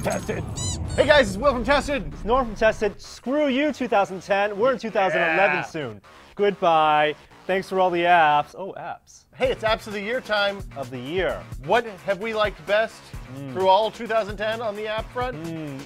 Tested. Hey guys, it's Will from Tested. It's Norm from Tested. Screw you, 2010. We're in 2011 soon. Goodbye. Thanks for all the apps. Oh, apps. Hey, it's Apps of the Year time. Of the year. What have we liked best through all 2010 on the app front?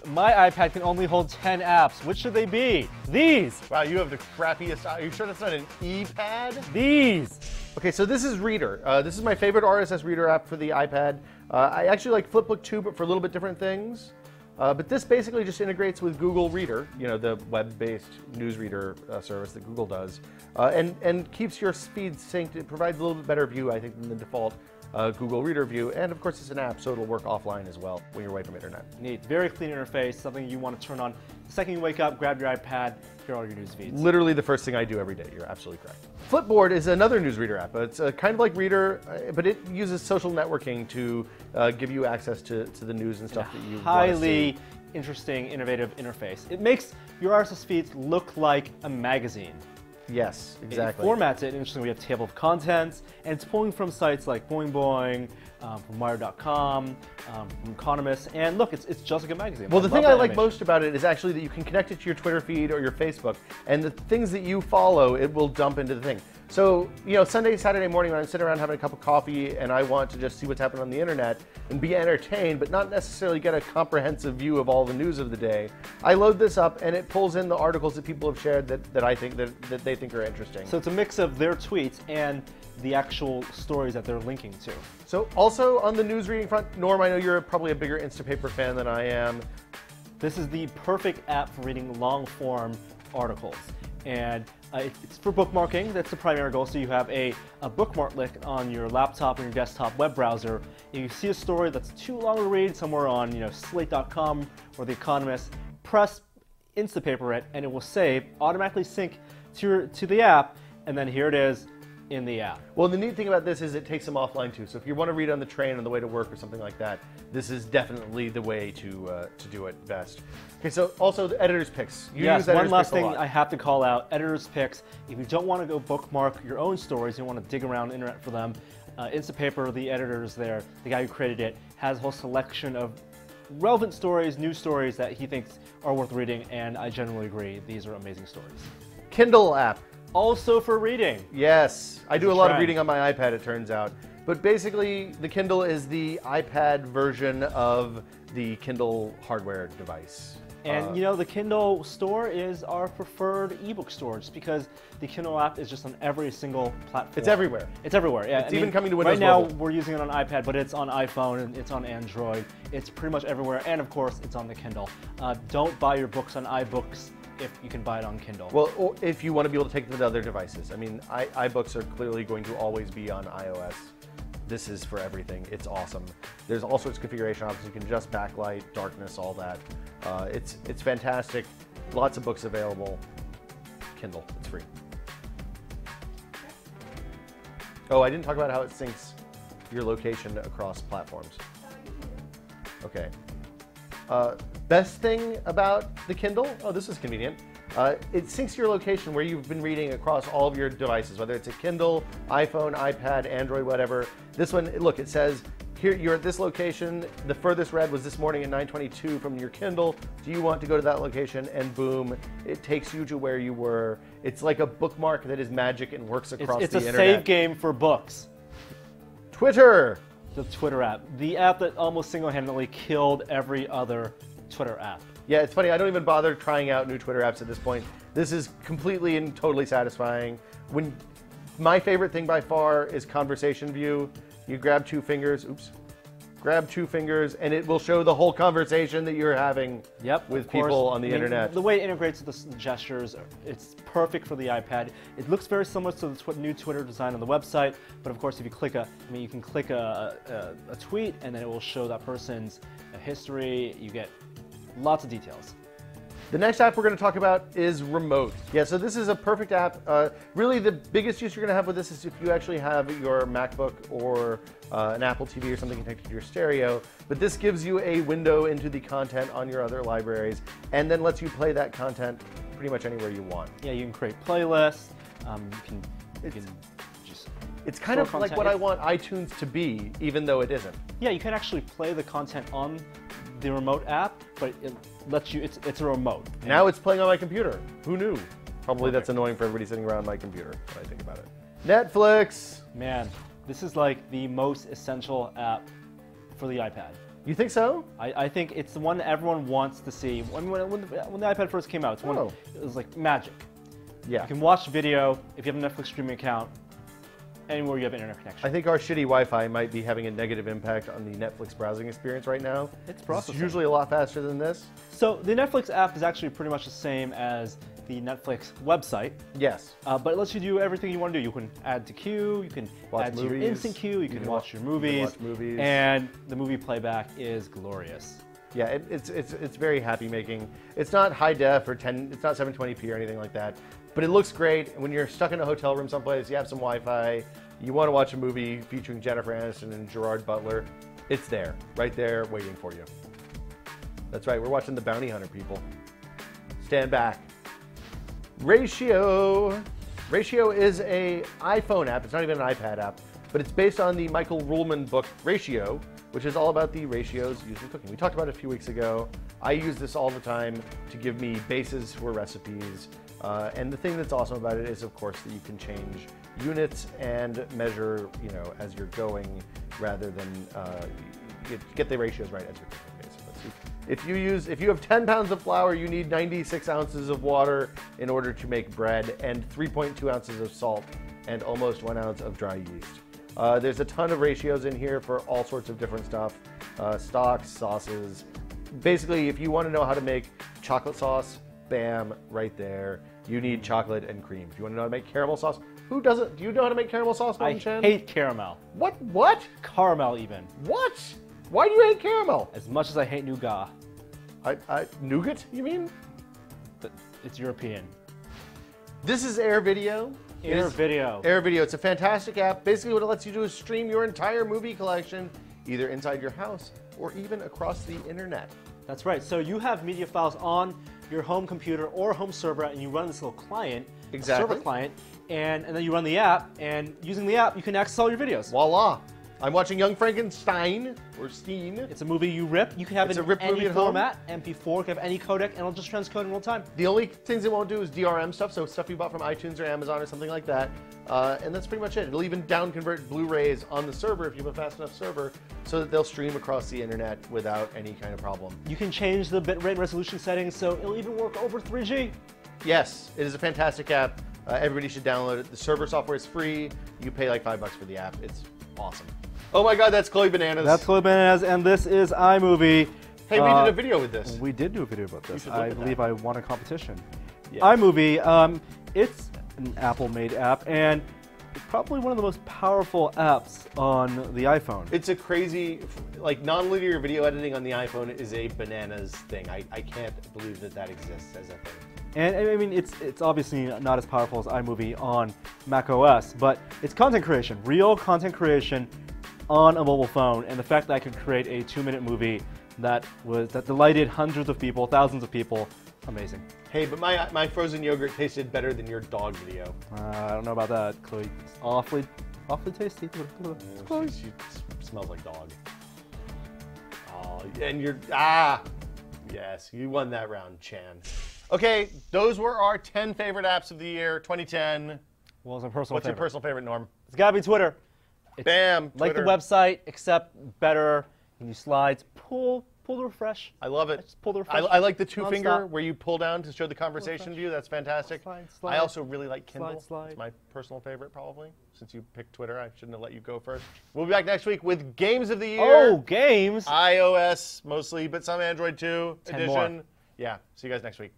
My iPad can only hold 10 apps. Which should they be? These. Wow, you have the crappiest. Are you sure that's not an e-pad? These. Okay, so this is Reader. This is my favorite RSS Reader app for the iPad. I actually like Flipbook too, but for a little bit different things. But this basically just integrates with Google Reader, you know, the web-based newsreader service that Google does, and keeps your speed synced. It provides a little bit better view, I think, than the default Google Reader view. And of course, it's an app, so it'll work offline as well when you're away from internet. Neat. Very clean interface, something you want to turn on the second you wake up, grab your iPad, hear all your news feeds. Literally the first thing I do every day. You're absolutely correct. Flipboard is another newsreader app. It's kind of like Reader, but it uses social networking to give you access to the news and stuff that you want to see. Highly interesting, innovative interface. It makes your RSS feeds look like a magazine. Yes, exactly. It formats it interestingly. We have table of contents, and it's pulling from sites like Boing Boing, from Wire.com, from Economist, and look, it's just like a magazine. Well, the thing I like most about it is actually that you can connect it to your Twitter feed or your Facebook, and the things that you follow, it will dump into the thing. So, you know, Sunday, Saturday morning when I'm sitting around having a cup of coffee and I want to just see what's happening on the internet and be entertained, but not necessarily get a comprehensive view of all the news of the day, I load this up and it pulls in the articles that people have shared that I think that they think are interesting. So it's a mix of their tweets and the actual stories that they're linking to. So also on the news reading front, Norm, I know you're probably a bigger Instapaper fan than I am. This is the perfect app for reading long-form articles. And it's for bookmarking. That's the primary goal. So you have a bookmark link on your laptop or your desktop web browser. If you see a story that's too long to read somewhere on Slate.com or The Economist, press Instapaper it, and it will save, automatically sync to the app, and then here it is in the app. Well, the neat thing about this is it takes them offline too. So if you want to read on the train on the way to work or something like that, this is definitely the way to do it best. Okay, so also the editor's picks. Yes, one last thing I have to call out, editor's picks. If you don't want to go bookmark your own stories, you want to dig around the internet for them, Instapaper, the editors there, the guy who created it, has a whole selection of relevant stories, news stories that he thinks are worth reading, and I generally agree. These are amazing stories. Kindle app. Also for reading. Yes, I do a lot of reading on my iPad, it turns out. But basically, the Kindle is the iPad version of the Kindle hardware device. And the Kindle store is our preferred ebook store, just because the Kindle app is just on every single platform. It's everywhere. It's everywhere, yeah. It's even coming to Windows Right now, Mobile. we're using it on iPad, but it's on iPhone, and it's on Android. It's pretty much everywhere, and of course, it's on the Kindle. Don't buy your books on iBooks if you can buy it on Kindle. Well, or if you want to be able to take them to other devices. I mean, iBooks are clearly going to always be on iOS. This is for everything. It's awesome. There's all sorts of configuration options. You can adjust backlight, darkness, all that. It's fantastic. Lots of books available. Kindle, it's free. Oh, I didn't talk about how it syncs your location across platforms. Okay. Best thing about the Kindle, oh, this is convenient. It syncs your location where you've been reading across all of your devices, whether it's a Kindle, iPhone, iPad, Android, whatever. This one, look, it says, here, you're at this location. The furthest read was this morning at 9:22 from your Kindle. Do you want to go to that location? And boom, it takes you to where you were. It's like a bookmark that is magic and works across the internet. It's a save game for books. Twitter. The Twitter app. The app that almost single-handedly killed every other Twitter app. Yeah, it's funny. I don't even bother trying out new Twitter apps at this point. This is completely and totally satisfying. My favorite thing by far is conversation view. You grab two fingers, and it will show the whole conversation that you're having with people on the internet. The way it integrates the gestures, it's perfect for the iPad. It looks very similar to the new Twitter design on the website, but of course, if you click you can click a tweet, and then it will show that person's history. You get lots of details. The next app we're going to talk about is Remote. Yeah, so this is a perfect app. Really, the biggest use you're going to have with this is if you actually have your MacBook or an Apple TV or something connected to your stereo. But this gives you a window into the content on your other libraries, and then lets you play that content pretty much anywhere you want. Yeah, you can create playlists. You can just It's kind of like what I want iTunes to be, even though it isn't. Yeah, you can actually play the content on the remote app, but it lets you, it's a remote. Now it's playing on my computer. Who knew? Probably that's annoying for everybody sitting around my computer when I think about it. Netflix. Man, this is like the most essential app for the iPad. You think so? I think it's the one that everyone wants to see. When the iPad first came out, it was like magic. Yeah. You can watch video if you have a Netflix streaming account anywhere you have internet connection. I think our shitty Wi-Fi might be having a negative impact on the Netflix browsing experience right now. It's processing. It's usually a lot faster than this. So the Netflix app is actually pretty much the same as the Netflix website. Yes. But it lets you do everything you want to do. You can add to queue, you can add to your instant queue, you can watch your movies, and the movie playback is glorious. Yeah, it's very happy making. It's not high def or it's not 720p or anything like that, but it looks great. When you're stuck in a hotel room someplace, you have some Wi-Fi, you want to watch a movie featuring Jennifer Aniston and Gerard Butler, it's there, right there, waiting for you. That's right, we're watching The Bounty Hunter, people. Stand back. Ratio. Ratio is a iPhone app. It's not even an iPad app, but it's based on the Michael Ruhlman book Ratio, which is all about the ratios used in cooking. We talked about it a few weeks ago. I use this all the time to give me bases for recipes. And the thing that's awesome about it is, of course, that you can change units and measure, as you're going, rather than get the ratios right as you're cooking, basically. If you have 10 pounds of flour, you need 96 ounces of water in order to make bread, and 3.2 ounces of salt, and almost 1 ounce of dry yeast. There's a ton of ratios in here for all sorts of different stuff, stocks, sauces. Basically, if you want to know how to make chocolate sauce, bam, right there. You need chocolate and cream. If you want to know how to make caramel sauce, who doesn't? Do you know how to make caramel sauce, Martin Chen? I hate caramel. What? Caramel, even. What? Why do you hate caramel? As much as I hate nougat. Nougat, you mean? It's European. This is Air Video. Air Video. Air Video. It's a fantastic app. Basically, what it lets you do is stream your entire movie collection, either inside your house or even across the internet. That's right. So you have media files on your home computer or home server, and you run this little client, server client, and then you run the app, and using the app, you can access all your videos. Voila. I'm watching Young Frankenstein, or Steen. It's a movie you rip. You can have it in any format, MP4, you can have any codec, and it'll just transcode in real time. The only things it won't do is DRM stuff, so stuff you bought from iTunes or Amazon or something like that. And that's pretty much it. It'll even down convert Blu-rays on the server if you have a fast enough server, so that they'll stream across the internet without any kind of problem. You can change the bitrate resolution settings, so it'll even work over 3G. Yes, it is a fantastic app. Everybody should download it. The server software is free. You pay like $5 for the app. It's awesome. Oh my God, that's Chloe Bananas. That's Chloe Bananas, and this is Imovie. Hey, we did a video with this. We did do a video about this. I believe I won a competition. Yes. Imovie, it's an Apple-made app, and it's probably one of the most powerful apps on the iPhone. It's a crazy, like, non-linear video editing on the iPhone is a bananas thing. I can't believe that exists as a thing. And I mean, it's obviously not as powerful as iMovie on macOS, but it's content creation, real content creation on a mobile phone, and the fact that I could create a 2-minute movie that delighted hundreds of people, thousands of people, amazing. Hey, but my frozen yogurt tasted better than your dog video. I don't know about that, Chloe. It's awfully tasty. She smells like dog. Oh, and yes, you won that round, Chan. Okay, those were our 10 favorite apps of the year, 2010. Well, it's my personal What's favorite. your personal favorite, Norm? It's gotta be Twitter. It's Bam, like Twitter. the website, except better. You use slides, pull the refresh. I love it. Just pull the refresh. I like the two-finger Non-stop. where you pull down to show the conversation view. That's fantastic. Slide. I also really like Kindle. Slide. It's my personal favorite, probably. Since you picked Twitter, I shouldn't have let you go first. We'll be back next week with Games of the Year. Oh, games! iOS mostly, but some Android too. 10 edition. more. Yeah, see you guys next week.